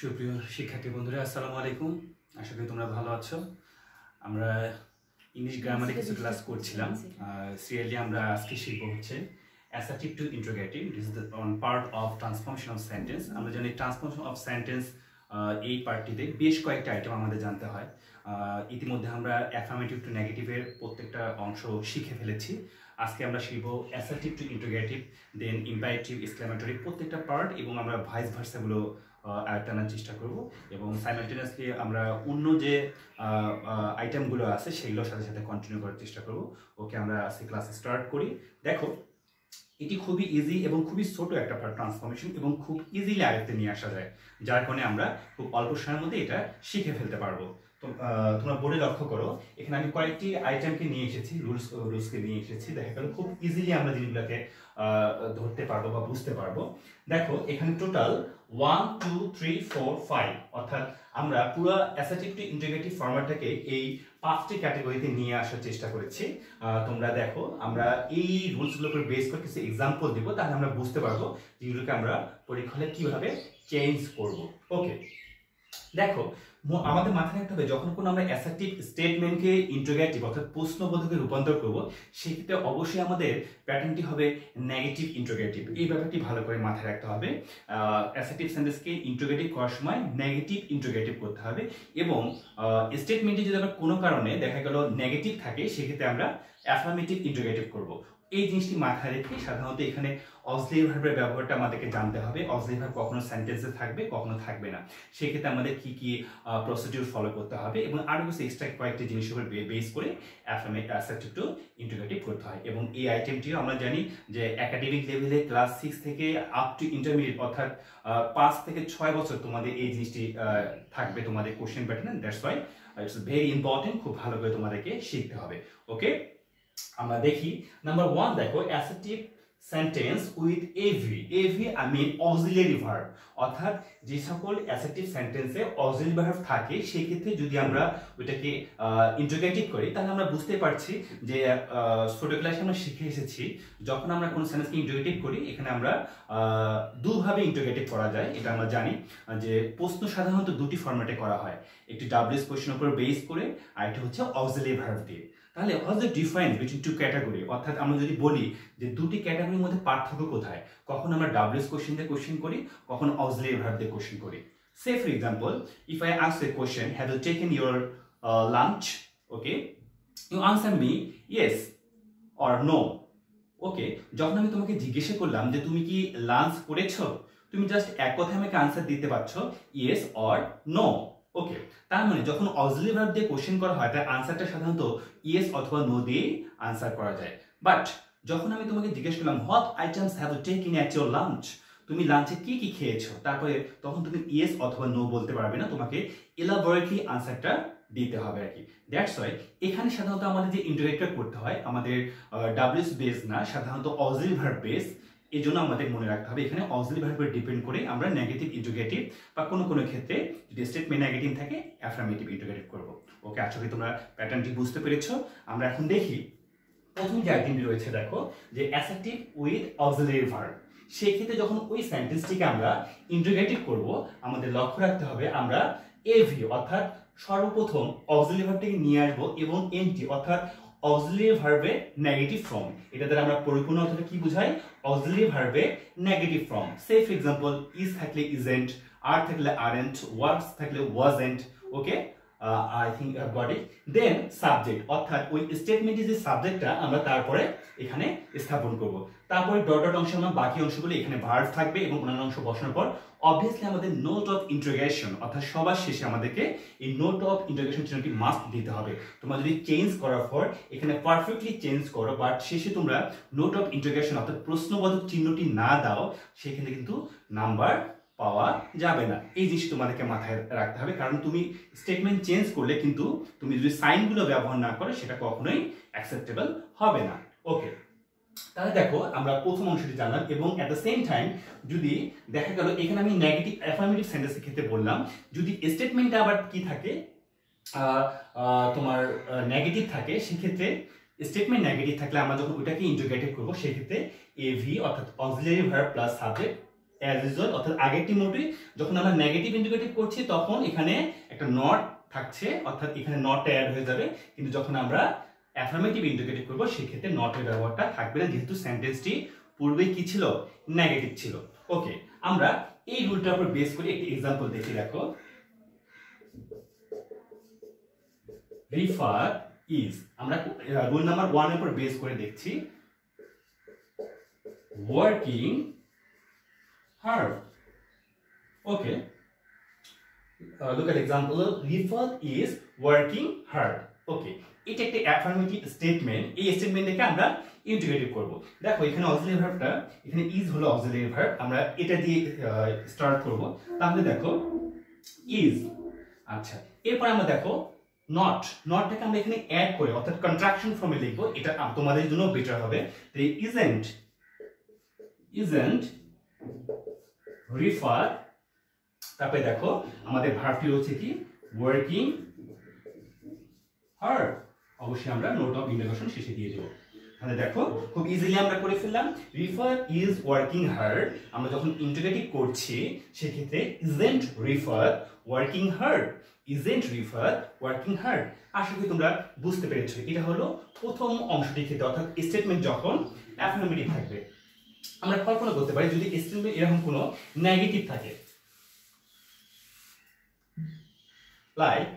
সুপ্রিয় শিক্ষার্থী বন্ধুরা আসসালামু আলাইকুম। আশা করি তোমরা ভালো আছো। আমরা ইংলিশ গ্রামারে কিছু ক্লাস করছিলাম। সিরিয়ালি আমরা আজকে শিখব হচ্ছে assertive to interrogative. This is on part of transformation of sentence. আমরা জানি ট্রান্সফরমেশন অফ সেন্টেন্স এই পার্টটিতে বেশ কয়েকটা আইটেম আমাদের জানতে হয়। ইতিমধ্যে আমরা অ্যাফার্মেটিভ টু নেগেটিভের প্রত্যেকটা অংশ শিখে ফেলেছি। আজকে আমরা শিখব assertive to interrogative, then imperative, exclamatory প্রত্যেকটা পার্ট, এবং আমরা ভাইস ভার্সাগুলো আয়ত্ত আনার চেষ্টা করব এবং সাইমালটেনিয়াসলি আমরা অন্য যে আইটেমগুলো আছে সেগুলোর সাথে সাথে কন্টিনিউ করার চেষ্টা করব। ওকে, আমরা আজকে ক্লাস স্টার্ট করি। দেখো, এটি খুবই ইজি এবং খুবই ছোট একটা ট্রান্সফরমেশন এবং খুব ইজিলি আয়ত্তে নিয়ে আসা যায়, যার কারণে আমরা খুব অল্প সময়ের মধ্যে এটা শিখে ফেলতে পারবো। তো তোমরা বোর্ডে লক্ষ্য করো, এখানে আমি কয়েকটি আইটেমকে নিয়ে এসেছি, রুলসকে নিয়ে এসেছি। দেখা গেল খুব ইজিলি আমরা জিনিসগুলোকে ধরতে পারবো বা বুঝতে পারবো। দেখো, এখানে টোটাল 1 2 3 4 5, অর্থাৎ আমরা পুরো অ্যাসার্টিভ টু ইন্টারোগেটিভ ফরম্যাটটাকে এই 5টি ক্যাটাগরিতে নিয়ে আসার চেষ্টা করেছি। তোমরা দেখো, আমরা এই রুলসগুলোর উপর বেস করে কিছু এক্সাম্পল দিব, তাহলে আমরা বুঝতে পারবো যেগুলোকে আমরা পরীক্ষায় কিভাবে চেঞ্জ করব। ওকে, দেখো, আমাদের মাথায় রাখতে হবে যখন কোনো আমরা অ্যাসার্টিভ স্টেটমেন্টকে ইন্টারোগেটিভ অর্থাৎ প্রশ্নবোধকে রূপান্তর করব, সেক্ষেত্রে অবশ্যই আমাদের প্যাটার্নটি হবে নেগেটিভ ইন্টারোগেটিভ। এই ব্যাপারটি ভালো করে মাথায় রাখতে হবে। অ্যাসার্টিভ সেন্টেন্সকে ইন্টারোগেটিভ করার সময় নেগেটিভ ইন্টারোগেটিভ করতে হবে, এবং স্টেটমেন্টে যদি আমরা কোনো কারণে দেখা গেল নেগেটিভ থাকে, সেক্ষেত্রে আমরা অ্যাফার্মেটিভ ইন্টারোগেটিভ করব। এই জিনিসটি মাথায় রেখে সাধারণত এখানে অক্সিলারি ভার্বের ব্যবহারটা আমাদেরকে জানতে হবে। অক্সিলারি ভার্ব কখনো সেন্টেন্সে থাকবে, কখনো থাকবে না। সেক্ষেত্রে আমাদের কি কি প্রসিডিউর ফলো করতে হবে, এবং আরো কিছু এক্সট্রা কয়েকটি জিনিসের উপর বেস করে অ্যাসার্টিভ টু ইন্টারোগেটিভ করতে হয়। এবং এই আইটেমটিও আমরা জানি যে একাডেমিক লেভেলে ক্লাস 6 থেকে আপ টু ইন্টারমিডিয়েট, অর্থাৎ 5 থেকে 6 বছর তোমাদের এই জিনিসটি থাকবে তোমাদের question pattern. That's why it's very important, খুব ভালো করে তোমাদেরকে শিখতে হবে। ওকে, আমরা দেখি নাম্বার 1। দেখো, assertive sentence with AV. AV I mean auxiliary verb, অর্থাৎ যে সকল অ্যাসার্টিভ সেন্টেন্সে অক্সিলারি ভার্ব থাকে, সেই ক্ষেত্রে যদি আমরা ওইটাকে ইন্টারোগেটিভ করি, তাহলে আমরা বুঝতে পারছি যে ছোট ক্লাসে আমরা শিখে এসেছি, যখন আমরা কোনো সেন্টেন্সকে ইন্টারোগেটিভ করি, এখানে আমরা দুভাবে ইন্টারোগেটিভ করা যায়। এটা আমরা জানি যে প্রশ্ন সাধারণত দুটি ফরম্যাটে করা হয়, একটি ডাব্লিউএস কোশ্চেনের উপর বেস করে, আর একটি হচ্ছে অক্সিলারি ভার্ব দিয়ে। তাহলে what's the difference between two category, অর্থাৎ আমরা যদি বলি যে দুটি ক্যাটাগরির মধ্যে পার্থক্য কোথায়, কখন আমরা ডাব্লিউএস কোশ্চেন দিয়ে কোশ্চেন করি, কখন অক্সিলারি ভার্ব দিয়ে কোশ্চেন করি। Say for example, if I ask a question, have you taken your lunch? Okay, you answer me yes or no. Okay, যখন আমি তোমাকে জিজ্ঞাসা করলাম যে তুমি কি লাঞ্চ করেছো, তুমি জাস্ট এক কথায় আমাকে আনসার দিতে পারছো ইয়েস অর নো। ওকে, তার মানে যখন অক্সিলারি ভার্ব দিয়ে কোশ্চেন করা হয়, তার আনসারটা সাধারণত ইয়েস অথবা নো দিয়ে আনসার করা যায়। বাট যখন আমি তোমাকে জিজ্ঞেস করলাম what items have you taken at your lunch, তুমি লাঞ্চে কি কি খেয়েছো, তারপরে তখন তুমি ইয়েস অথবা নো বলতে পারবে না, তোমাকে এলাবোরেটলি আনসারটা দিতে হবে আর কি। দ্যাটস ওয়াই এখানে সাধারণত আমাদের যে ইন্টারোগেটটা করতে হয়, আমাদের ডাব্লিউএস বেস না, সাধারণত অক্সিলারি ভার্ব বেস। এই জন্য আমাদের মনে রাখতে হবে এখানে অক্সিলারি ভার্বের ডিপেন্ড করে আমরা নেগেটিভ ইন্টারোগেটিভ বা কোনো কোনো ক্ষেত্রে যদি স্টেটমেন্ট নেগেটিভ থাকে অ্যাফার্মেটিভ ইন্টারোগেটিভ করব। ওকে, আশা করি তোমরা প্যাটার্নটি বুঝতে পেরেছো। আমরা এখন দেখি প্রথম যে আইটেমটি রয়েছে, দেখো যে অ্যাসার্টিভ উইথ অক্সিলারি ভার্ব। সেই ক্ষেত্রে যখন ওই সেন্টেন্সটিকে আমরা ইন্টারোগেটিভ করব, আমাদের লক্ষ্য রাখতে হবে আমরা এভি অর্থাৎ সর্বপ্রথম অক্সিলারি ভার্বটিকে নিয়ে আসবো, এবং এনটি অর্থাৎ অক্সিলারি ভার্বের নেগেটিভ ফর্ম। এটা দ্বারা আমরা পরিপূর্ণ অর্থটা কি বুঝাই, অক্সিলারি ভার্বের negative form. Say for example, is থাকলে ইজেন্ট, আর থাকলে আরেন্ট, ওয়াজ থাকলে wasn't. Okay, I think you have got it. Then subject, অর্থাৎ ওই স্টেটমেন্টের যে সাবজেক্টটা আমরা তারপরে এখানে স্থাপন করব। তারপরে ডট ডট অংশ আমরা বাকি অংশগুলো এখানে ভার্ব থাকবে, এবং অন্যান্য অংশ বসানোর পর অবভিয়াসলি আমাদের নোট অফ ইন্টারোগেশন, অর্থাৎ সবার শেষে আমাদেরকে এই নোট অফ ইন্টারোগেশন চিহ্নটি মাস্ট দিতে হবে। তোমরা যদি চেঞ্জ করার পর এখানে পারফেক্টলি চেঞ্জ করো, বাট শেষে তোমরা নোট অফ ইন্টারোগেশন অর্থাৎ প্রশ্নবোধক চিহ্নটি না দাও, সেখানে কিন্তু নাম্বার পাওয়া যাবে না। এই জিনিস তোমাদেরকে মাথায় রাখতে হবে, কারণ তুমি স্টেটমেন্ট চেঞ্জ করলে কিন্তু তুমি যদি সাইনগুলো ব্যবহার না করো, সেটা কখনোই অ্যাকসেপ্টেবল হবে না। ওকে, তাহলে দেখো আমরা প্রথম অংশটি জানলাম, এবং এট দ্য সেম টাইম যদি দেখা গেল এখানে আমি নেগেটিভ অ্যাফার্মেটিভ সেন্টেন্সের ক্ষেত্রে বললাম, যদি স্টেটমেন্টটা আবার কি থাকে তোমার নেগেটিভ থাকে, সেক্ষেত্রে স্টেটমেন্ট নেগেটিভ থাকলে আমরা যখন ওইটাকে ইন্টারোগেটিভ করবো, সেক্ষেত্রে এভি অর্থাৎ auxiliary verb plus subject as usual, অর্থাৎ আগেরটি মোডে যখন আমরা নেগেটিভ ইন্টিগ্রেটিভ করছি তখন এখানে একটা নট থাকছে, অর্থাৎ এখানে নটটা অ্যাড হয়ে যাবে। কিন্তু যখন আমরা অ্যাফার্মেটিভ ইন্টিগ্রেটিভ করব সেক্ষেত্রে নটের ব্যবহারটা থাকবে না, যেহেতু সেন্টেন্সটি পূর্বে কি ছিল, নেগেটিভ ছিল। ওকে, আমরা এই রুলটার উপর বেস করে একটি एग्जांपल দেখি। দেখো, রিফার ইজ, আমরা রুল নাম্বার 1 এর উপর বেস করে দেখছি working hard. Okay, look at example, Rifat is working hard. ওকে, এটা একটা অ্যাফার্মেটিভ স্টেটমেন্ট। এই স্টেটমেন্টটাকে আমরা ইন্টিগ্রেটিভ করব। দেখো এখানে অক্সিলারি ভার্বটা, এখানে ইজ হলো অক্সিলারি ভার্ব, আমরা এটা দিয়ে স্টার্ট করব। তাহলে দেখো ইজ, আচ্ছা এরপর আমরা দেখো নটটাকে আমরা এখানে অ্যাড করে অর্থাৎ কন্ট্রাকশন ফর্মে লিখবো, এটা তোমাদের জন্য বেটার হবে। তো ইজন্ট রিফার, তারপরে দেখো আমাদের ভার্বটি হচ্ছে কি ওয়ার্কিং হার্ড, অবশ্যই আমরা নোট অফ ইন্টিগ্রেশন শেষে দিয়ে দেব। তাহলে দেখো খুব ইজিলি আমরা করে ফেললাম, রিফার ইজ ওয়ার্কিং হার্ড। আমরা যখন ইন্টিগ্রেটিভ করছি সেক্ষেত্রে isn't Rifat working hard, isn't Rifat working hard. আশা করি তোমরা বুঝতে পেরেছো। এটা হলো প্রথম অংশটির ক্ষেত্রে, অর্থাৎ স্টেটমেন্ট যখন অ্যাফার্মেটিভ থাকবে। আমরা কল্পনা করতে পারি যদি স্টেটমেন্ট এরকম কোনো নেগেটিভ থাকে, like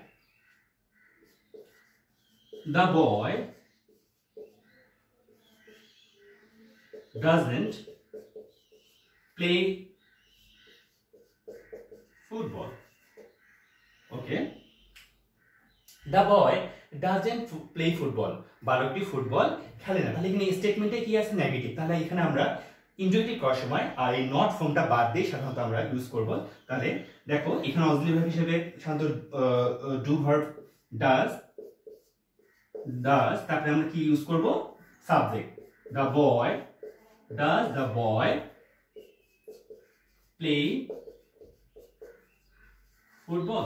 the boy doesn't play football. Okay, the boy doesn't play football, বালকটি ফুটবল খেলে না। তাহলে এখানে স্টেটমেন্টে কি আছে, নেগেটিভ। তাহলে এখানে আমরা ইন্টিগ্রেটিভ করার সময় আর এই নট ফর্মটা বাদ দিয়ে সাধারণত আমরা ইউজ করব। তাহলে দেখো এখানে অক্সিলারি ভার্ব হিসেবে সাধারণত ডু ভার্ব ডাজ, তারপরে আমরা কি ইউজ করব, subject. The boy, does the boy play football.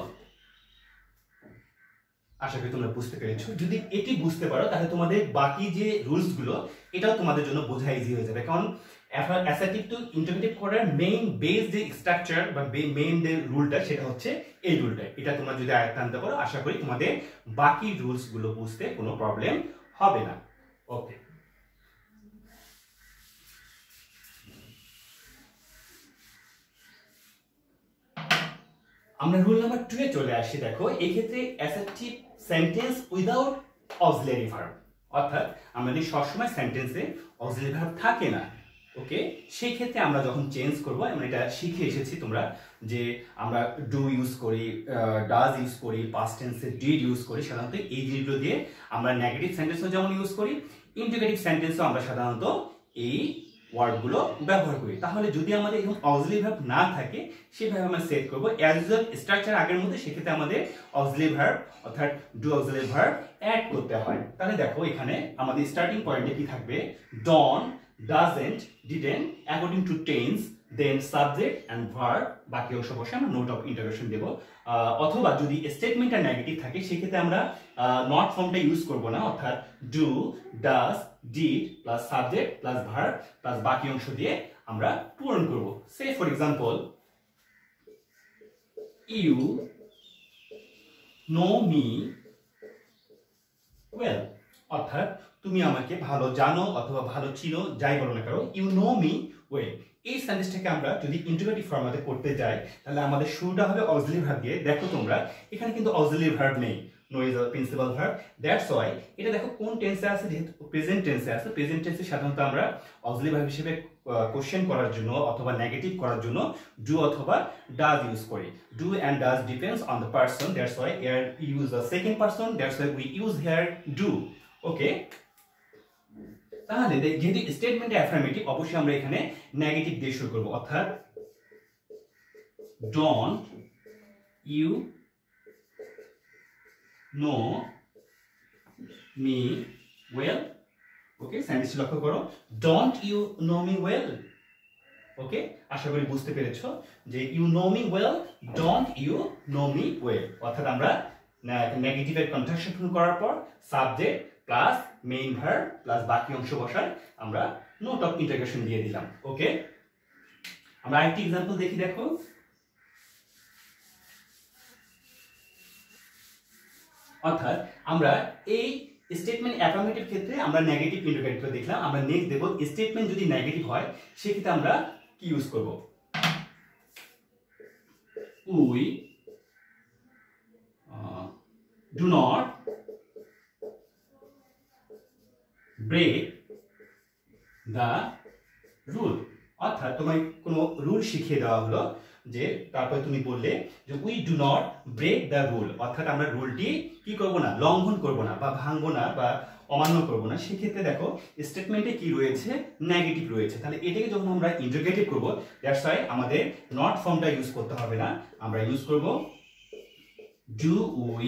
আশা করি তোমরা বুঝতে পেরেছো। যদি এটি বুঝতে পারো তাহলে তোমাদের বাকি যে রুলস গুলো এটাও তোমাদের জন্য বোঝা ইজি হয়ে যাবে। কারণ অ্যাসার্টিভ টু ইন্টিগ্রেটিভ করার মেইন বেস যে স্ট্রাকচার বা মেইন যে রুলটা সেটা হচ্ছে এই রুলটা। এটা তোমরা যদি আয়ত্তে আনতে পারো আশা করি তোমাদের বাকি রুলস গুলো বুঝতে কোনো প্রবলেম হবে না। ওকে, আমরা রুল নাম্বার 2 এ চলে আসি। দেখো এই ক্ষেত্রে assertive sentence without auxiliary verb, অর্থাৎ আমাদের সবসময় সেন্টেন্সে অক্সিলারি ভার্ব থাকে না। ওকে, সেই ক্ষেত্রে আমরা যখন চেঞ্জ করব, আমরা এটা শিখে এসেছি তোমরা যে আমরা ডু ইউজ করি, ডাজ ইউজ করি, পাস্ট টেন্সে ডিড ইউজ করি। সাধারণত এই জিনিসগুলো দিয়ে আমরা নেগেটিভ সেন্টেন্সও যেমন ইউজ করি, ইন্টিগ্রেটিভ সেন্টেন্সও আমরা সাধারণত এই ওয়ার্ডগুলো ব্যবহার করি। তাহলে যদি আমাদের এরকম অক্সিলারি ভার্ব না থাকে সেভাবে আমরা সেট করব অ্যাজ ইউজুয়াল স্ট্রাকচার আগের মধ্যে। সেক্ষেত্রে আমাদের অক্সিলারি ভার্ব অর্থাৎ ডু অক্সিলারি ভার্ব অ্যাড করতে হয়। তাহলে দেখো এখানে আমাদের স্টার্টিং পয়েন্টে কি থাকবে, don't, doesn't, didn't according to tense, then subject and verb, বাকি অংশ বসে আমরা নোট অফ ইন্টিগ্রেশন দেব। অথবা যদি স্টেটমেন্টটা নেগেটিভ থাকে সেক্ষেত্রে আমরা নট ফর্মটা ইউজ করব না, অর্থাৎ do, does, did plus subject plus verb plus বাকি অংশ দিয়ে আমরা পূরণ করব। Say for example, you know me well, অর্থাৎ তুমি আমাকে ভালো জানো অথবা ভালো চিনো, যাই বলো না কেন, ইউ নো মি ওয়েল। এই সেন্টেন্সটাকে আমরা যদি ইন্টিগ্রেটিভ ফর্মাতে করতে যাই তাহলে আমাদের শুরুটা হবে অক্সিলারি ভার্ব দিয়ে। দেখো তোমরা এখানে কিন্তু অক্সিলারি ভার্ব নেই, no is a principal verb, that's why এটা দেখো কোন টেন্সে আছে, যেহেতু প্রেজেন্ট টেন্সে আছে। প্রেজেন্ট টেন্সে সাধারণত আমরা অক্সিলারি ভার্ব হিসেবে কোশ্চেন করার জন্য অথবা নেগেটিভ করার জন্য ডু অথবা ডাজ ইউজ করি। Do and does depends on the person, that's why here use the second person, that's why we use here do. Okay, তাহলে যেহেতু স্টেটমেন্টে অ্যাফার্মেটিভ অবশ্যই আমরা এখানে নেগেটিভ দিয়ে শুরু করব, অর্থাৎ don't you know me well. Okay, সেন্টেন্সটি লক্ষ্য করো, don't you know me well. Okay, আশা করি বুঝতে পেরেছো যে you know me well, don't you know me well, অর্থাৎ আমরা নেগেটিভের কন্ট্রাকশন করার পর subject plus main verb plus বাকি অংশ বসায় আমরা নোট অফ ইন্টিগ্রেশন দিয়ে দিলাম। ওকে, আমরা আরেকটি एग्जांपल দেখি, দেখো অর্থাৎ আমরা এই স্টেটমেন্ট অ্যাফার্মেটিভ ক্ষেত্রে আমরা নেগেটিভ ইন্টারোগেটিভ দেখলাম। আমরা নেক্সট দেব স্টেটমেন্ট যদি নেগেটিভ হয় সেক্ষেত্রে আমরা কি ইউজ করব, we do not break the rule. অর্থাৎ তোমায় কোনো রুল শিখিয়ে দেওয়া হলো যে তারপরে তুমি বললে যে we do not break the rule, অর্থাৎ আমরা রুলটি কি করব না, লঙ্ঘন করব না বা ভাঙবো না বা অমান্য করব না। সেক্ষেত্রে দেখো স্টেটমেন্টে কি রয়েছে, নেগেটিভ রয়েছে। তাহলে এটাকে যখন আমরা ইন্টারোগেটিভ করব, দ্যাটস ওয়াই আমাদের নট ফর্মটা ইউজ করতে হবে না, আমরা ইউজ করব do we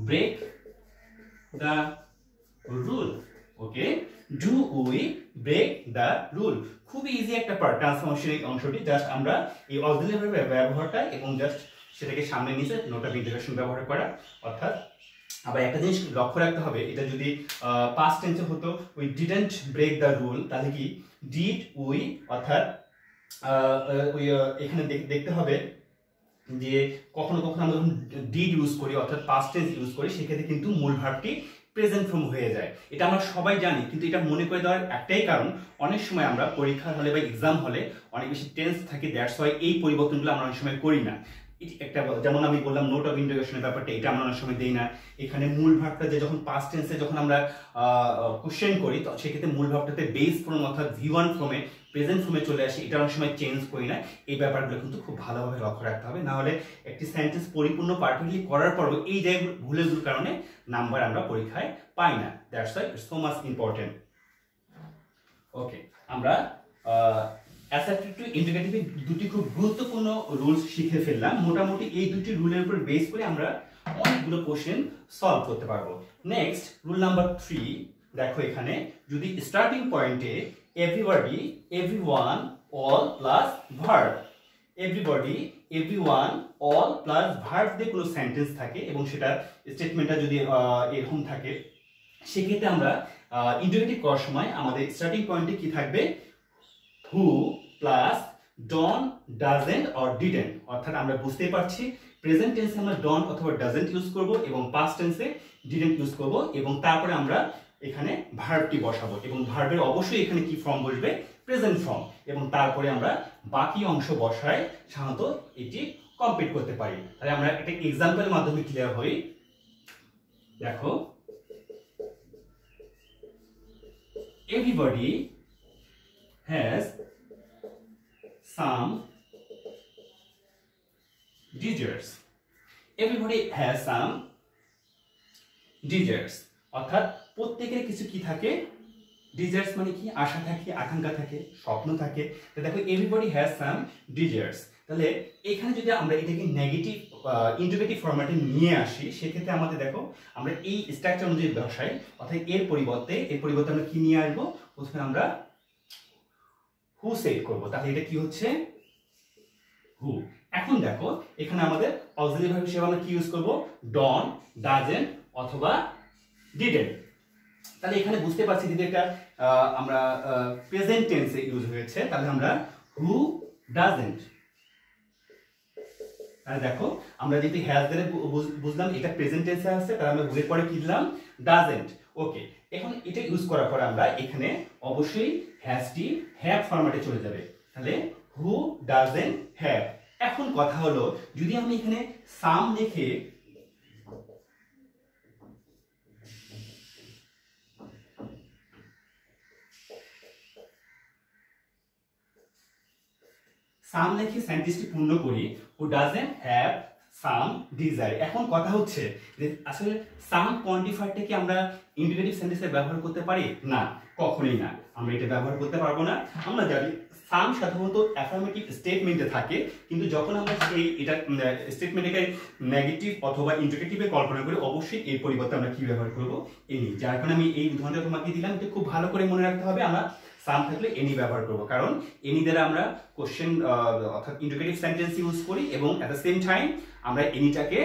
break the rule. Okay, do we break the rule. খুবই ইজি একটা পার্ট ট্রান্সফরমেশনের অংশটি। জাস্ট আমরা এই অক্সিলারি ব্যবহারটা এবং জাস্ট সেটাকে সামনে নিচে নোট অফ ইন্টিগ্রেশন ব্যবহার করা। অর্থাৎ আবার একটা জিনিস লক্ষ্য রাখতে হবে, এটা যদি পাস্ট টেন্সে হতো we didn't break the rule, তাহলে কি ডিড উই, অর্থাৎ এখানে দেখতে হবে যে কখনো কখনো আমরা যখন ডিড ইউজ করি অর্থাৎ পাস্ট টেন্স ইউজ করি সেক্ষেত্রে কিন্তু মূল ভার্বটি প্রেজেন্ট ফর্ম হয়ে যায়। এটা আমরা সবাই জানি, কিন্তু এটা মনে করে দেওয়ার একটাই কারণ, অনেক সময় আমরা পরীক্ষা হলে বা এক্সাম হলে অনেক বেশি টেন্স থাকে, দ্যাটস ওয়াই এই পরিবর্তনগুলো আমরা অনেক সময় করি না। একটা যেমন আমি বললাম নোট অফ ইন্টিগ্রেশনের ব্যাপারটা, এটা আমরা অনেক সময় দেই না। এখানে মূল ভার্বটা যে যখন পাস্ট টেন্সে যখন আমরা কোশ্চেন করি তো সেক্ষেত্রে মূল ভার্বটাতে বেস ফর্ম অর্থাৎ V1 ফর্মে প্রেজেন্ট ফর্মে চলে আসে, এটা অনেক সময় চেঞ্জ করি না। এই ব্যাপারগুলো কিন্তু খুব ভালোভাবে লক্ষ্য রাখতে হবে, না হলে একটি সেন্টেন্স পরিপূর্ণ পারফেক্টলি করার পর এই যে ভুলগুলোর কারণে নাম্বার আমরা পরীক্ষায় পাই না। That's why it's so much important. Okay, আমরা অ্যাসার্টিভ টু ইন্টিগ্রেটিভ দুটি খুব গুরুত্বপূর্ণ রুলস শিখে ফেললাম। মোটামুটি এই দুটি রুলের উপর বেস করে আমরা অনেকগুলো কোশ্চেন সলভ করতে পারবো। নেক্সট রুল নাম্বার 3, দেখো এখানে যদি স্টার্টিং পয়েন্টে everybody, everyone, all plus verb, everybody, everyone, all plus verb দিয়ে কোনো সেন্টেন্স থাকে এবং সেটা স্টেটমেন্টটা যদি এরকম থাকে, সেক্ষেত্রে আমরা ইন্টারোগেটিভ করার সময় আমাদের স্টার্টিং পয়েন্টে কি থাকবে, who plus don't, doesn't or didn't. অর্থাৎ আমরা বুঝতেই পারছি প্রেজেন্ট টেন্সে আমরা ডন অথবা ডাজেন্ট ইউজ করব এবং পাস্ট টেন্সে ডিডেন্ট ইউজ করব এবং তারপরে আমরা এখানে ভার্বটি বসাবো এবং ভার্বের অবশ্যই এখানে কি ফর্ম বসবে, প্রেজেন্ট ফর্ম, এবং তারপরে আমরা বাকি অংশ বসায় সাধারণত এটি কমপ্লিট করতে পারি। তাহলে আমরা একটা এক্সাম্পলের মাধ্যমে ক্লিয়ার হই। দেখো everybody has some desires, everybody has some desires, অর্থাৎ প্রত্যেকের কিছু কি থাকে, desires মানে কি, আশা থাকে, আকাঙ্ক্ষা থাকে, স্বপ্ন থাকে। তো দেখো everybody has some desires, তাহলে এখানে যদি আমরা এটাকে নেগেটিভ ইন্টারোগেটিভ ফরম্যাটে নিয়ে আসি সেক্ষেত্রে আমাদের দেখো আমরা এই স্ট্রাকচার অনুযায়ী বসাই, অর্থাৎ এর পরিবর্তে আমরা কি নিয়ে আসবো, প্রথমে আমরা হু সেট করব, তাহলে এটা কি হচ্ছে হু। এখন দেখো এখানে আমাদের অক্সিলারি ভার্ব হিসেবে আমরা কি ইউজ করব, ডন, ডাজেন্ট অথবা ডিডেন্ট। তাহলে এখানে বুঝতে পারছি যদি এটা আমরা প্রেজেন্ট টেন্সে ইউজ হয়েছে, তাহলে আমরা হু ডাজেন্ট। তাহলে দেখো আমরা যদি হ্যাজ ধরে বুঝলাম এটা প্রেজেন্ট টেন্সে আছে, তাহলে আমরা বুঝে পরে কি দিলাম, ডাজেন্ট। ওকে, এখন এটা ইউজ করার পর আমরা এখানে অবশ্যই হ্যাজটি হ্যাভ ফরম্যাটে চলে যাবে, তাহলে হু ডাজেন্ট হ্যাভ। এখন কথা হলো যদি আমি এখানে সাম লিখে সেন্টেন্সটি পূর্ণ করি, who doesn't have some desire. এখন কথা হচ্ছে যে আসলে সাম কোয়ান্টিফায়ারটা কি আমরা ইন্টিগ্রেটিভ সেন্টেন্সে ব্যবহার করতে পারি? না, কখনোই না, আমরা এটা ব্যবহার করতে পারবো না। আমরা জানি সাম সাধারণত অ্যাফার্মেটিভ স্টেটমেন্টে থাকে, কিন্তু যখন আমরা এটা স্টেটমেন্টকে নেগেটিভ অথবা ইন্টিগ্রেটিভে কল্পনা করি অবশ্যই এর পরিবর্তে আমরা কি ব্যবহার করব, এনি। যার কারণে আমি এই উদাহরণটা তোমাকে দিলাম, এটা খুব ভালো করে মনে রাখতে হবে, আমরা সাম থাকলে এনি ব্যবহার করব, কারণ এনি দ্বারা আমরা কোশ্চেন অর্থাৎ ইন্টিগ্রেটিভ সেন্টেন্স ইউজ করি এবং অ্যাট দ্য সেম টাইম আমরা এনিটাকে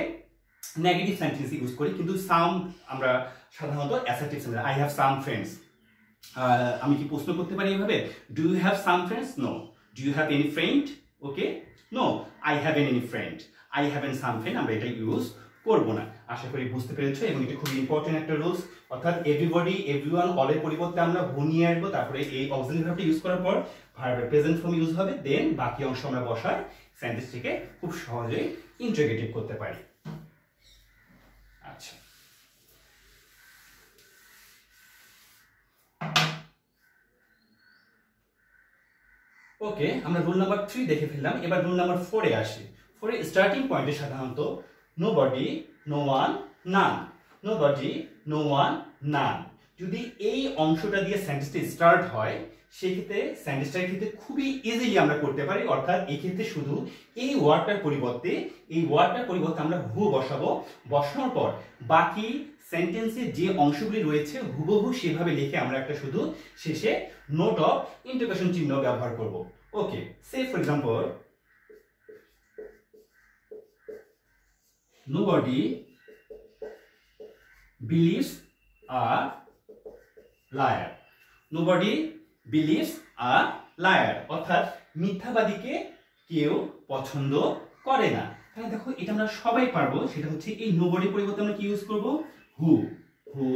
নেগেটিভ সেন্টেন্স ইউজ করি। কিন্তু সাম আমরা সাধারণত assertive sentence, I have some friends, আমি কি প্রশ্ন করতে পারি এভাবে, do you have some friends? No. Do you have any friend? Okay, no, I haven't any friend, I haven't some friend, আমরা এটা ইউজ করব না। আশা করি বুঝতে পেরেছো, এবং এটা খুব ইম্পর্টেন্ট একটা রুলস, অর্থাৎ এভরিবডি, এভরিওয়ান, অলের পরিবর্তে আমরা হু নিয়ে আসবো, তারপরে এই অক্সিলারি ভার্বটা ইউজ করার পর ভার্বের প্রেজেন্ট ফর্ম ইউজ হবে, দেন বাকি অংশ আমরা বসার সেন্টেন্সটিকে খুব সহজেই ইন্টিগ্রেটিভ করতে পারি। আচ্ছা, ওকে, আমরা রুল নাম্বার 3 দেখে ফেললাম। এবার রুল নাম্বার 4 এ আসি। 4 এর স্টার্টিং পয়েন্টে সাধারণত নোবডি, নো ওয়ান, নান, নোবডি, নো ওয়ান, নান, যদি এই অংশটা দিয়ে সেন্টেন্সটি স্টার্ট হয়, সেক্ষেত্রে সেন্টেন্সটার ক্ষেত্রে খুবই ইজিলি আমরা করতে পারি। অর্থাৎ এই ক্ষেত্রে শুধু এই ওয়ার্ডটার পরিবর্তে আমরা হু বসাবো, বসানোর পর বাকি সেন্টেন্সে যে অংশগুলি রয়েছে হুবহু সেভাবে লিখে আমরা একটা শুধু শেষে নোট অফ ইন্টারোগেশন চিহ্ন ব্যবহার করব। Okay, say for example, nobody believes a liar, nobody believes a liar, অর্থাৎ মিথ্যাবাদীকে কেউ পছন্দ করে না। তাহলে দেখো এটা আমরা সবাই পারবো, সেটা হচ্ছে এই নোবডি পরিবর্তে আমরা কি ইউজ করব, হু, হু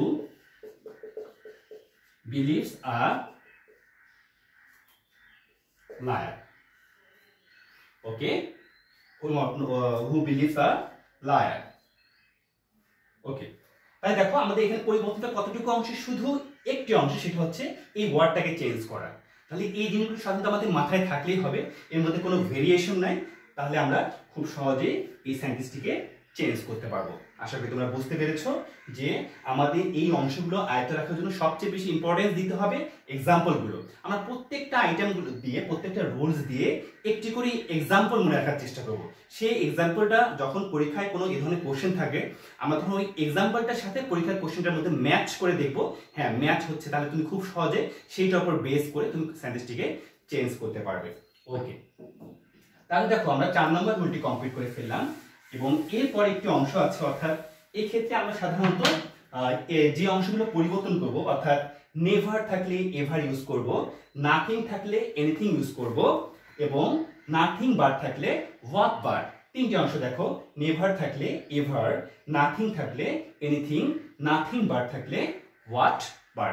believes a liar, okay, who believes a liar, ওকে। তাই দেখো আমাদের এখানে পরিবর্তনটা কতটুকু অংশে, শুধু একটি অংশ, সেটা হচ্ছে এই ওয়ার্ডটাকে চেঞ্জ করা। তাহলে এই জিনিসগুলো সাধারণত আমাদের মাথায় থাকলেই হবে, এর মধ্যে কোনো ভেরিয়েশন নাই, তাহলে আমরা খুব সহজেই এই সেন্টেন্সটিকে চেঞ্জ করতে পারবো। আশা করি তোমরা বুঝতে পেরেছো যে আমাদের এই অংশগুলো আয়ত্তে রাখার জন্য সবচেয়ে বেশি ইম্পর্টেন্স দিতে হবে এক্সাম্পলগুলো। আমরা প্রত্যেকটা আইটেমগুলো দিয়ে, প্রত্যেকটা রুলস দিয়ে একটি করে এক্সাম্পল মনে রাখার চেষ্টা করব। সেই এক্সাম্পলটা যখন পরীক্ষায় কোনো এই ধরনের কোশ্চেন থাকে, আমরা তখন ওই এক্সাম্পলটার সাথে পরীক্ষার কোশ্চেনটার মধ্যে ম্যাচ করে দেখবো, হ্যাঁ ম্যাচ হচ্ছে, তাহলে তুমি খুব সহজে সেইটার উপর বেস করে তুমি সেন্টেন্সটিকে চেঞ্জ করতে পারবে। ওকে, তাহলে দেখো আমরা 4 নম্বর রুলটি কমপ্লিট করে ফেললাম, এবং এরপর একটি অংশ আছে, অর্থাৎ এই ক্ষেত্রে আমরা সাধারণত যে অংশগুলো পরিবর্তন করব, অর্থাৎ নেভার থাকলে এভার ইউজ করব, নাথিং থাকলে এনিথিং ইউজ করব, এবং নাথিং বার থাকলে হোয়াট বার। তিনটি অংশ দেখো, নেভার থাকলে এভার, নাথিং থাকলে এনিথিং, নাথিং বার থাকলে হোয়াট বার।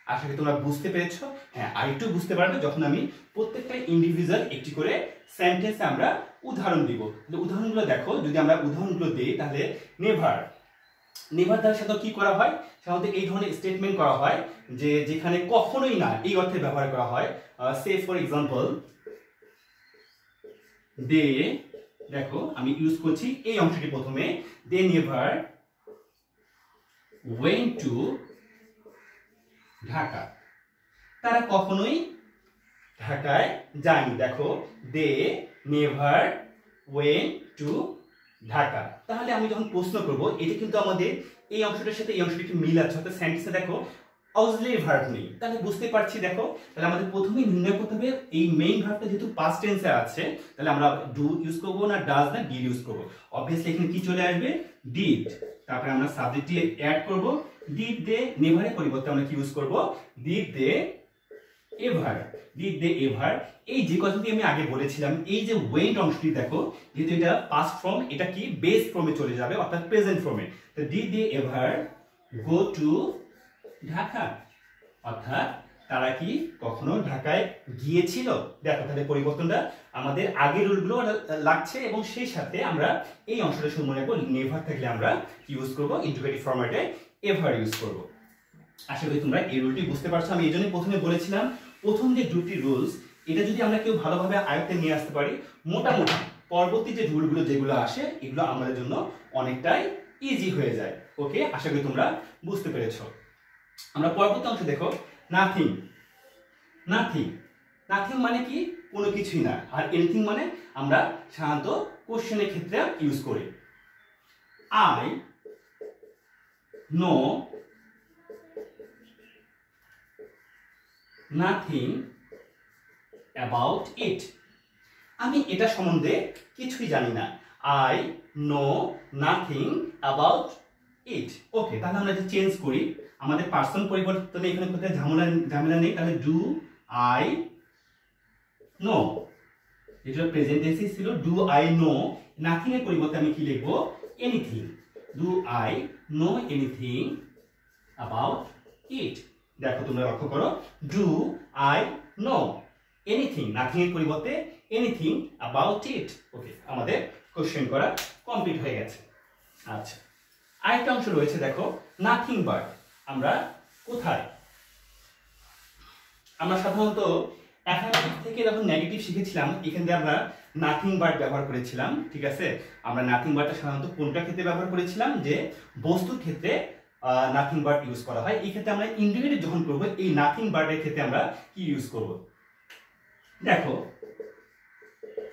আশা করি তোমরা বুঝতে পেরেছো। হ্যাঁ, আরেকটু বুঝতে পারবে যখন আমি প্রত্যেকটা ইন্ডিভিজুয়াল একটি করে সেন্টেন্সে আমরা উদাহরণ দিব। উদাহরণগুলো দেখো, যদি আমরা উদাহরণগুলো দিই, তাহলে নেভার, নেভার দ্বারা সাধারণত কি করা হয়, সাধারণত এই ধরনের স্টেটমেন্ট করা হয় যে যেখানে কখনোই না এই অর্থে ব্যবহার করা হয়। সে ফর এক্সাম্পল, দে, দেখো আমি ইউজ করছি এই অংশটি প্রথমে, they never went to Dhaka, তারা কখনোই ঢাকায় যায়নি। দেখো, they never went to Dhaka. তাহলে আমি যখন প্রশ্ন করব, এটা কিন্তু আমাদের এই অংশটার সাথে এই অংশটি একটু মিল আছে, অর্থাৎ সেন্টেন্সে দেখো অক্সিলারি ভার্ব নেই। তাহলে বুঝতে পারছি, দেখো তাহলে আমাদের প্রথমেই নির্ণয় করতে হবে এই মেইন ভার্বটা যেহেতু পাস্ট টেন্সে আছে, তাহলে আমরা ডু ইউজ করব না ডাজ না ডিড ইউজ করব। অবভিয়াসলি এখানে কি চলে আসবে, ডিড, তারপরে আমরা সাবজেক্টটি অ্যাড করব, ডিড দে নেভারের পরিবর্তে আমরা কি ইউজ করব, did they ever, did they ever. এই যে কথাটি আমি আগে বলেছিলাম, এই যে ওয়েন্ট অংশটি দেখো, যেহেতু এটা পাস্ট ফর্ম, এটা কি বেস ফর্মে চলে যাবে, অর্থাৎ প্রেজেন্ট ফর্মে। তো did they ever go to Dhaka, অর্থাৎ তারা কি কখনো ঢাকায় গিয়েছিল। দেখো তাহলে পরিবর্তনটা আমাদের আগের রুলগুলো লাগছে, এবং সেই সাথে আমরা এই অংশটা শুরু মনে রাখবো, নেভার থাকলে আমরা ইউজ করব ইন্টিগ্রেটিভ ফরম্যাটে এভার ইউজ করব। আশা করি তোমরা এই রুলটি বুঝতে পারছো। আমি এই জন্যই প্রথমে বলেছিলাম, প্রথম যে দুটি রুলস, এটা যদি আমরা কেউ ভালোভাবে আয়ত্তে নিয়ে আসতে পারি, মোটামুটি পরবর্তী যে রুলগুলো যেগুলো আসে, এগুলো আমাদের জন্য অনেকটাই ইজি হয়ে যায়। ওকে, আশা করি তোমরা বুঝতে পেরেছো। আমরা পরবর্তী অংশ দেখো, নাথিং, নাথিং, নাথিং মানে কি, কোনো কিছুই না। আর এনিথিং মানে আমরা সাধারণত কোশ্চেনের ক্ষেত্রে ইউজ করি। I know nothing about it, আমি এটা সম্বন্ধে কিছুই জানি না। I know nothing about it. ওকে, তাহলে আমরা যদি চেঞ্জ করি, আমাদের পার্সন পরিবর্তনে এখানে কোথায় ঝামেলা নেই, তাহলে ডু আই নো, যেটা প্রেজেন্ট টেন্সে ছিল ডু আই নো, নাথিং এর পরিবর্তে আমি কি লিখবো, anything. Do I know anything about it. দেখো তোমরা লক্ষ্য করো, do I know anything, nothing এর পরিবর্তে এনিথিং অ্যাবাউট ইট। ওকে, আমাদের কোশ্চেন করা কমপ্লিট হয়ে গেছে। আচ্ছা, আরেকটা অংশ রয়েছে, দেখো নাথিং বাট। আমরা কোথায়, আমরা সাধারণত অ্যাফার্মেটিভ থেকে যখন নেগেটিভ শিখেছিলাম এখান থেকে আমরা নাথিং বাট ব্যবহার করেছিলাম, ঠিক আছে। আমরা নাথিং বাটটা সাধারণত কোনটা ক্ষেত্রে ব্যবহার করেছিলাম, যে বস্তুর ক্ষেত্রে নাথিং বাট ইউজ করা হয়। এই ক্ষেত্রে আমরা ইন্ডিকেটিভ যখন করব, এই নাথিং বাটের ক্ষেত্রে আমরা কি ইউজ করব, দেখো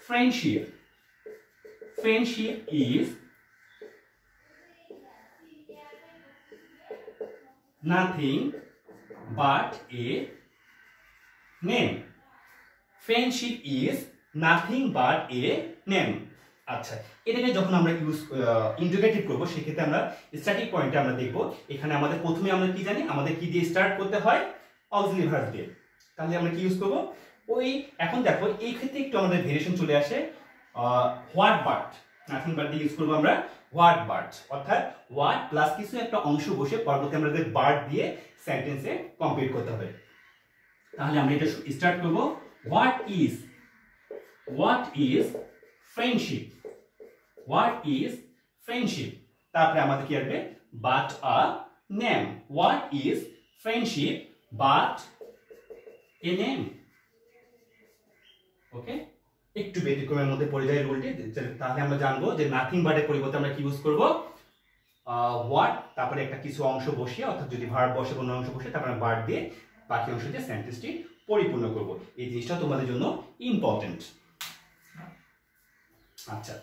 friendship, friendship is nothing but a name. Friendship is nothing but a name. আচ্ছা, এটাকে যখন আমরা ইন্টিগ্রেটিভ করব সেক্ষেত্রে আমরা স্ট্যাটিক পয়েন্টে আমরা দেখব, এখানে আমাদের প্রথমে আমরা কি জানি, আমাদের কি দিয়ে স্টার্ট করতে হয়, অক্সিলারি ভার্ব দিয়ে। তাহলে আমরা কি ইউজ করব, ওই এখন দেখো এই ক্ষেত্রে একটু আমাদের ভেরিয়েশন চলে আসে, হোয়াট বাট, নাথিং বাট দিয়ে ইউজ করব আমরা হোয়াট বাট, অর্থাৎ হোয়াট প্লাস কিছু একটা অংশ বসে পরবর্তী আমাদের বাট দিয়ে সেন্টেন্সে কমপ্লিট করতে হবে। তাহলে আমরা এটা স্টার্ট করব, what is friendship, what is friendship, তারপরে আমাদের কি আসবে, but a name, what is friendship but a name. Okay, একটু ব্যতিক্রমের মধ্যে পড়ে যায় রুলটি, তাহলে আমরা জানবো যে নাথিং বাটের পরিবর্তে আমরা কি ইউজ করব, হোয়াট, তারপরে একটা কিছু অংশ বসিয়ে, অর্থাৎ যদি ভার্ব বসে কোনো অংশ বসে তারপরে বাট দিয়ে বাকি অংশ দিয়ে সেন্টেন্সটি পরিপূর্ণ করব। এই জিনিসটা তোমাদের জন্য ইম্পর্টেন্ট। আচ্ছা,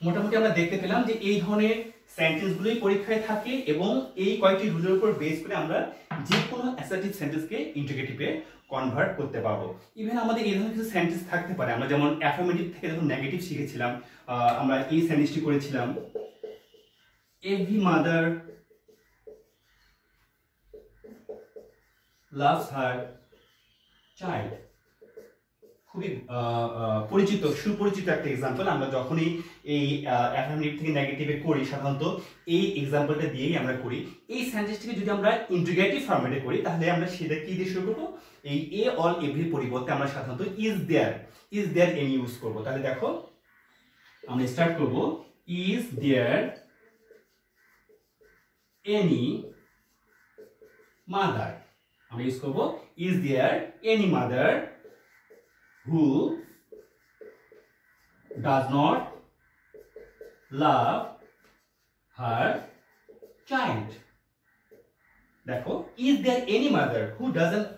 মোটামুটি আমরা দেখতে পেলাম যে এই ধরনের সেন্টেন্সগুলোই পরীক্ষায় থাকে এবং এই কয়েকটি রুলের উপর বেস করে আমরা যে কোনো অ্যাসার্টিভ সেন্টেন্সকে ইন্টিগ্রেটিভে কনভার্ট করতে পারবো। ইভেন আমাদের এই ধরনের কিছু সেন্টেন্স থাকতে পারে, আমরা যেমন অ্যাফার্মেটিভ থেকে যখন নেগেটিভ শিখেছিলাম, আমরা এই সেন্টেন্সটি করেছিলাম, every mother loves her child. খুবই পরিচিত, সুপরিচিত একটা এক্সাম্পল। আমরা যখনই এই অ্যাফার্মেটিভ থেকে নেগেটিভে করি সাধারণত এই এক্সাম্পলটা দিয়েই আমরা করি। এই সেন্টেন্সটিকে যদি আমরা ইন্টিগ্রেটিভ ফরম্যাটে করি তাহলে আমরা সেটা কি দিয়ে শুরু করবো, এই এ অল এভরির পরিবর্তে আমরা সাধারণত ইজ দেয়ার এনি ইউজ করব। তাহলে দেখো আমরা স্টার্ট করব, ইজ দেয়ার এনি মাদার, আমরা ইউজ করব is there any mother who does not love her child। দেখো, is there any mother who doesn't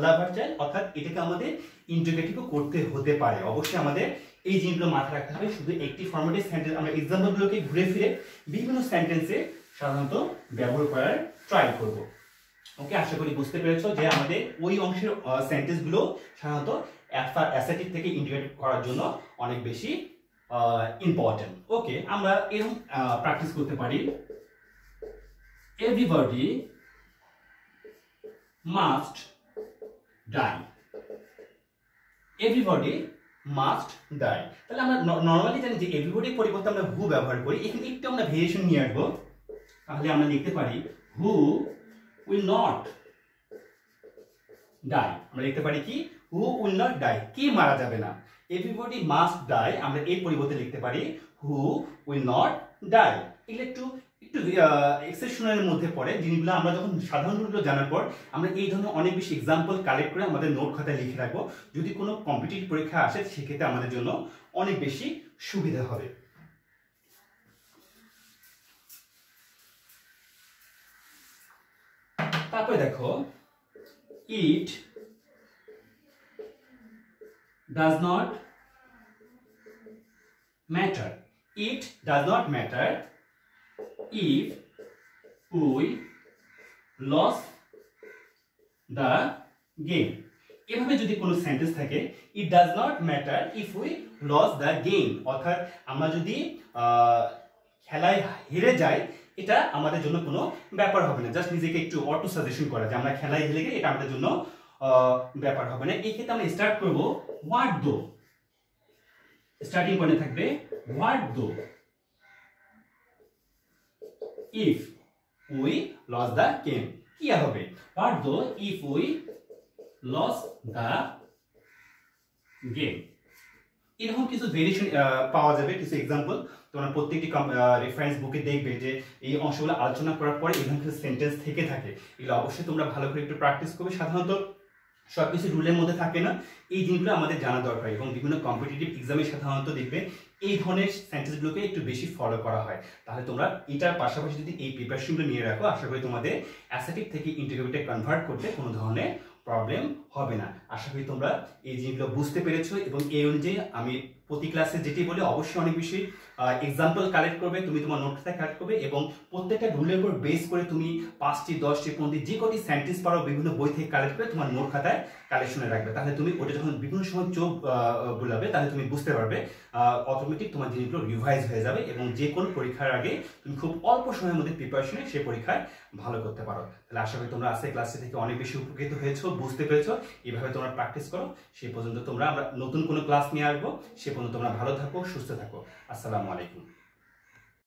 love her child, অর্থাৎ এটাকে আমাদের ইন্টিগ্রেটিভও করতে হতে পারে। অবশ্যই আমাদের এই জিনিসগুলো মাথায় রাখতে হবে। শুধু একটি ফরম্যাটে সেন্টেন্স আমরা এক্সাম্পলগুলোকে ঘুরে ফিরে বিভিন্ন সেন্টেন্সে সাধারণত ব্যবহার করার ট্রাই করব। ওকে, আশা করি বুঝতে পেরেছো যে আমাদের ওই অংশের সেন্টেন্সগুলো সাধারণত অ্যাসার্টিভ থেকে ইন্টিগ্রেট করার জন্য অনেক বেশি ইম্পর্টেন্ট। ওকে, আমরা এরকম প্র্যাকটিস করতে পারি, everybody must die, everybody must die. তাহলে আমরা নর্মালি জানি যে এভরিবডির পরিবর্তে আমরা হু ব্যবহার করি, এখানে একটু আমরা ভেরিয়েশন নিয়ে আসবো। তাহলে আমরা লিখতে পারি হু উইল নট ডাই, আমরা লিখতে পারি কি, হু উইল নট ডাই, কি মারা যাবে না। এভরিবডি মাস্ট ডাই, আমরা এর পরিবর্তে লিখতে পারি হু উইল নট ডাই। এগুলো একটু এক্সেপশনালের মধ্যে পড়ে, জিনিসগুলো আমরা যখন সাধারণ রুলগুলো জানার পর আমরা এই ধরনের অনেক বেশি এক্সাম্পল কালেক্ট করে আমাদের নোট খাতায় লিখে রাখবো। যদি কোনো কম্পিটিটিভ পরীক্ষা আসে সেক্ষেত্রে আমাদের জন্য অনেক বেশি সুবিধা হবে। তারপরে দেখো, ইট does not matter, it does not matter if we lose the game। এভাবে যদি কোনো সেন্টেন্স থাকে, it does not matter if we lose the game, অর্থাৎ আমরা যদি খেলায় হেরে যাই এটা আমাদের জন্য কোনো ব্যাপার হবে না। জাস্ট নিজেকে একটু অটো সাজেশন করা যে আমরা খেলায় হেলে গেলে এটা আমাদের জন্য ব্যাপার হবে না। এই ক্ষেত্রে আমরা স্টার্ট করব হোয়াট দো, স্টার্টিং পয়েন্টে থাকবে what though if we lose the game. কি হবে what though if we lose the game. এরকম কিছু ভেরিয়েশন পাওয়া যাবে, কিছু এক্সাম্পল তোমরা প্রত্যেকটি রেফারেন্স বুকে দেখবে যে এই অংশগুলো আলোচনা করার পরে এরকম কিছু সেন্টেন্স থেকে থাকে। এগুলো অবশ্যই তোমরা ভালো করে একটু প্র্যাকটিস করবে। সাধারণত সবকিছু রুলের মধ্যে থাকে না, এই জিনিসগুলো আমাদের জানা দরকার এবং বিভিন্ন কম্পিটিটিভ এক্সামে সাধারণত দেখবে এই ধরনের সেন্টেন্সগুলোকে একটু বেশি ফলো করা হয়। তাহলে তোমরা এটার পাশাপাশি যদি এই প্রিপারেশনগুলো নিয়ে রাখো, আশা করি তোমাদের অ্যাসাইটিভ থেকে ইন্টারভিউতে কনভার্ট করতে কোনো ধরনের প্রবলেম হবে না। আশা করি তোমরা এই জিনিসগুলো বুঝতে পেরেছো এবং এই অনুযায়ী আমি প্রতি ক্লাসে যেটি বলে অবশ্যই অনেক বেশি এক্সাম্পল কালেক্ট করবে, তুমি তোমার নোট খাতায় কালেক্ট করবে এবং প্রত্যেকটা রুলের উপর বেস করে তুমি 5টি 10টি 15টি যে কটি সেন্টেন্স পারো বিভিন্ন বই থেকে কালেক্ট করে তোমার নোট খাতায় কালেকশনে রাখবে। তাহলে তুমি ওটা যখন বিভিন্ন সময় চোখ বুলাবে তাহলে তুমি বুঝতে পারবে, অটোমেটিক তোমার জিনিসগুলো রিভাইজ হয়ে যাবে এবং যে কোনো পরীক্ষার আগে তুমি খুব অল্প সময়ের মধ্যে প্রিপারেশনে সেই পরীক্ষায় ভালো করতে পারো। তাহলে আশা করি তোমরা আজকে ক্লাসে থেকে অনেক বেশি উপকৃত হয়েছো, বুঝতে পেরেছো। এইভাবে তোমরা প্র্যাকটিস করো। সেই পর্যন্ত আমরা নতুন কোনো ক্লাস নিয়ে আসবো। সে পর্যন্ত তোমরা ভালো থাকো, সুস্থ থাকো। আসসালামু আলাইকুম।